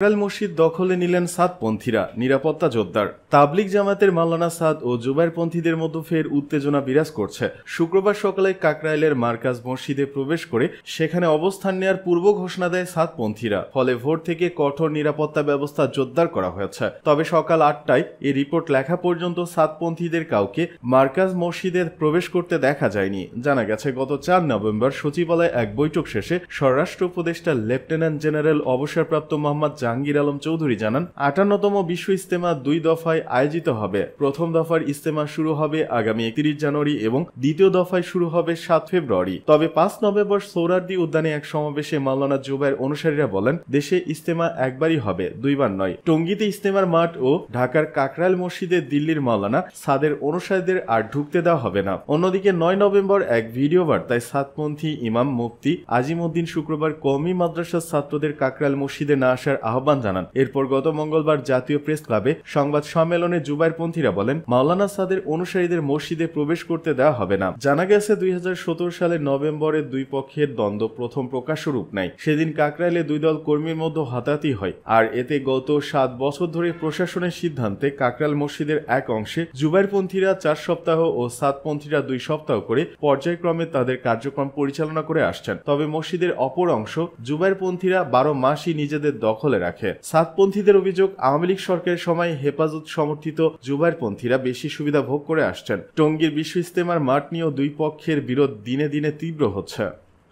কাকরাইল মসজিদ দখলে নিলেন সাদপন্থীরা, নিরাপত্তা জোরদার। তাবলিগ জামাতের মাওলানা সাদ ও জুবায়েরপন্থীদের মধ্যে ফের উত্তেজনা বিরাজ করছে। শুক্রবার সকালে কাকরাইলের মার্কাজ মসজিদে প্রবেশ করে সেখানে অবস্থান নেওয়ার পূর্ব ঘোষণা দেয় সাদপন্থীরা। ফলে ভোর থেকে কঠোর নিরাপত্তা ব্যবস্থা জোরদার করা হয়েছে। তবে সকাল 8টায় এই রিপোর্ট লেখা পর্যন্ত সাদপন্থীদের কাউকে মার্কাজ মসজিদে প্রবেশ করতে দেখা যায়নি। জানা গেছে, গত 4 নভেম্বর সচিবালয়ে এক বৈঠক শেষে স্বরাষ্ট্র উপদেষ্টা লেফটেন্যান্ট জেনারেল অবসরপ্রাপ্ত মোহাম্মদ জাহাঙ্গীর আলম চৌধুরী জানান, 58তম বিশ্ব ইজতেমা 2 দফায় আয়োজিত হবে। প্রথম দফার ইজতেমা শুরু হবে আগামী 31 জানুয়ারি এবং দ্বিতীয় দফায় শুরু হবে 7 ফেব্রুয়ারি। তবে 5 নভেম্বর সোহরাওয়ার্দী উদ্যানে এক সমাবেশে মাওলানা জুবায়ের অনুসারীরা বলেন, দেশে ইজতেমা একবারই হবে, দুইবার নয়। টঙ্গীতে ইজতেমার মাঠ ও ঢাকার কাকরাইল মসজিদে দিল্লির মাওলানা সাদের অনুসারীদের আর ঢুকতে দেওয়া হবে না। অন্যদিকে 9 নভেম্বর এক ভিডিও বার্তায় সাদপন্থী ইমাম মুফতি আজিমউদ্দিন শুক্রবার কওমি মাদ্রাসার ছাত্রদের কাকরাইল মসজিদে না আসার আহ্বান জানান। এরপর গত মঙ্গলবার জাতীয় প্রেস ক্লাবে সংবাদ সম্মেলনে জুবায়েরপন্থীরা বলেন, মাওলানা সাদের অনুসারীদের মসজিদে প্রবেশ করতে দেওয়া হবে না। জানা গেছে, 2017 সালের নভেম্বরে দুই পক্ষের দ্বন্দ্ব প্রথম প্রকাশ্য রূপ নেয়। সেদিন কাকরাইলে দুই দল কর্মীর মধ্যে হাতাহাতি হয়। আর এতে গত 7 বছর ধরে প্রশাসনের সিদ্ধান্তে কাকরাইল মসজিদের এক অংশে জুবায়েরপন্থীরা 4 সপ্তাহ ও সাদপন্থীরা 2 সপ্তাহ করে পর্যায়ক্রমে তাদের কার্যক্রম পরিচালনা করে আসছেন। তবে মসজিদের অপর অংশ জুবায়েরপন্থীরা 12 মাসই নিজেদের দখলে রাখে। সাদপন্থীদের অভিযোগ, আওয়ামী লীগ সরকারের সময় হেফাজত সমর্থিত জুবায়েরপন্থীরা বেশি সুবিধা ভোগ করে আসছেন। টঙ্গীর বিশ্ব ইজতেমার মাঠ নিয়েও দুই পক্ষের বিরোধ দিনে দিনে তীব্র হচ্ছে।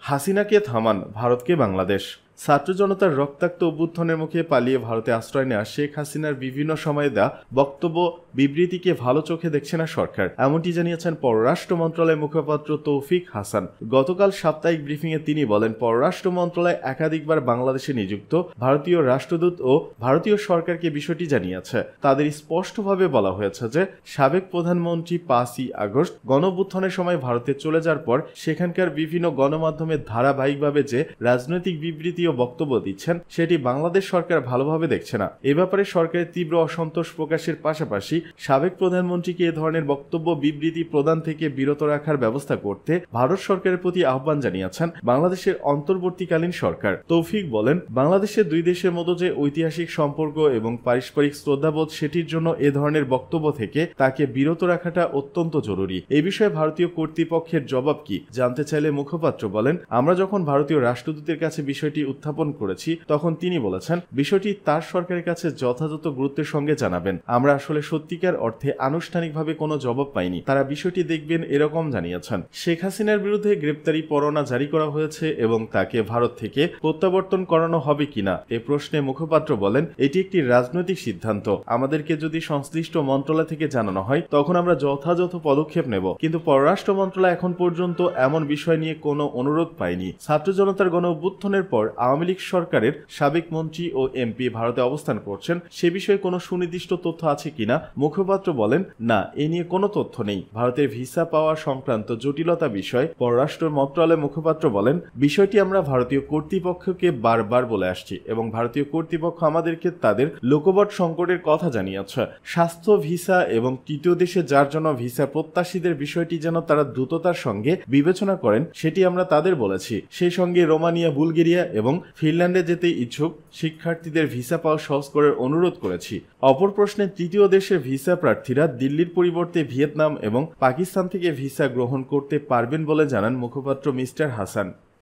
হাসিনাকে থামান, ভারতকে বাংলাদেশ। ছাত্র জনতার রক্তাক্ত অভ্যুত্থানের মুখে পালিয়ে ভারতে আশ্রয় নেওয়া শেখ হাসিনার বিভিন্ন সময়ে দেওয়া বক্তব্য বিবৃতিকে ভালো চোখে দেখছে না সরকার। এমনটি জানিয়েছেন পররাষ্ট্র মন্ত্রণালয়ের মুখপাত্র তৌফিক হাসান। গতকাল সাপ্তাহিক ব্রিফিংয়ে তিনি বলেন, পররাষ্ট্র মন্ত্রণালয় একাধিকবার বাংলাদেশে নিযুক্ত ভারতীয় রাষ্ট্রদূত ও ভারতীয় সরকারকে বিষয়টি জানিয়েছে। তাদের স্পষ্টভাবে বলা হয়েছে যে সাবেক প্রধানমন্ত্রী 5ই আগস্ট গণঅভ্যুত্থানের সময় ভারতে চলে যাওয়ার পর সেখানকার বিভিন্ন গণমাধ্যমে ধারাবাহিকভাবে যে রাজনৈতিক বিবৃতি বক্তব্য দিচ্ছেন সেটি বাংলাদেশ সরকার ভালোভাবে দেখছে না। এ ব্যাপারে সরকারের তীব্র অসন্তোষ প্রকাশের পাশাপাশি সাবেক প্রধানমন্ত্রীকে এ ধরনের বক্তব্য বিবৃতি প্রদান থেকে বিরত রাখার ব্যবস্থা করতে ভারত সরকারের প্রতি আহ্বান জানিয়েছেন বাংলাদেশের অন্তর্বর্তীকালীন সরকার। তৌফিক বলেন, বাংলাদেশের দুই দেশের মধ্যে যে ঐতিহাসিক সম্পর্ক এবং পারস্পরিক শ্রদ্ধাবোধ, সেটির জন্য এ ধরনের বক্তব্য থেকে তাকে বিরত রাখাটা অত্যন্ত জরুরি। এ বিষয়ে ভারতীয় কর্তৃপক্ষের জবাব কি জানতে চাইলে মুখপাত্র বলেন, আমরা যখন ভারতীয় রাষ্ট্রদূতের কাছে বিষয়টি উত্থাপন করেছি তখন তিনি বলেছেন বিষয়টি তার সরকারের কাছে যথাযথ গুরুত্বের সঙ্গে জানাবেন। আমরা আসলে সত্যিকার অর্থে আনুষ্ঠানিকভাবে কোনো জবাব পাইনি, তারা বিষয়টি দেখবেন এরকম জানিয়েছেন। শেখ হাসিনার বিরুদ্ধে গ্রেপ্তারি পরোয়ানা জারি করা হয়েছে এবং তাকে ভারত থেকে প্রত্যাবর্তন করানো হবে কিনা এ প্রশ্নে মুখপাত্র বলেন, এটি একটি রাজনৈতিক সিদ্ধান্ত। আমাদেরকে যদি সংশ্লিষ্ট মন্ত্রণালয় থেকে জানানো হয় তখন আমরা যথাযথ পদক্ষেপ নেব, কিন্তু পররাষ্ট্র মন্ত্রণালয় এখন পর্যন্ত এমন বিষয় নিয়ে কোনো অনুরোধ পায়নি। ছাত্র জনতার গণ অভ্যুত্থানের পর আওয়ামী লীগ সরকারের সাবেক মন্ত্রী ও এমপি ভারতে অবস্থান করছেন, সে বিষয়ে কোনো সুনির্দিষ্ট তথ্য আছে কিনা মুখপাত্র বলেন, না, এ নিয়ে কোনো তথ্য নেই। ভারতের ভিসা পাওয়া সংক্রান্ত জটিলতা বিষয় পররাষ্ট্র মন্ত্রণালয়ের মুখপাত্র বলেন, বিষয়টি আমরা ভারতীয় কর্তৃপক্ষকে বারবার বলে আসছি এবং ভারতীয় কর্তৃপক্ষ আমাদেরকে তাদের লোকবট সংকটের কথা জানিয়েছে। স্বাস্থ্য ভিসা এবং তৃতীয় দেশে যার জন্য ভিসা প্রত্যাশীদের বিষয়টি যেন তারা দ্রুততার সঙ্গে বিবেচনা করেন সেটি আমরা তাদের বলেছি। সেই সঙ্গে রোমানিয়া, বুলগেরিয়া এবং ফিনল্যান্ডে যেতে ইচ্ছুক শিক্ষার্থীদের ভিসা পাওয়া সহজ করার অনুরোধ করেছি। অপর প্রশ্নে, তৃতীয় দেশের ভিসা প্রার্থীরা দিল্লির পরিবর্তে ভিয়েতনাম এবং পাকিস্তান থেকে ভিসা গ্রহণ করতে পারবেন বলে জানান মুখপাত্র মিস্টার হাসান।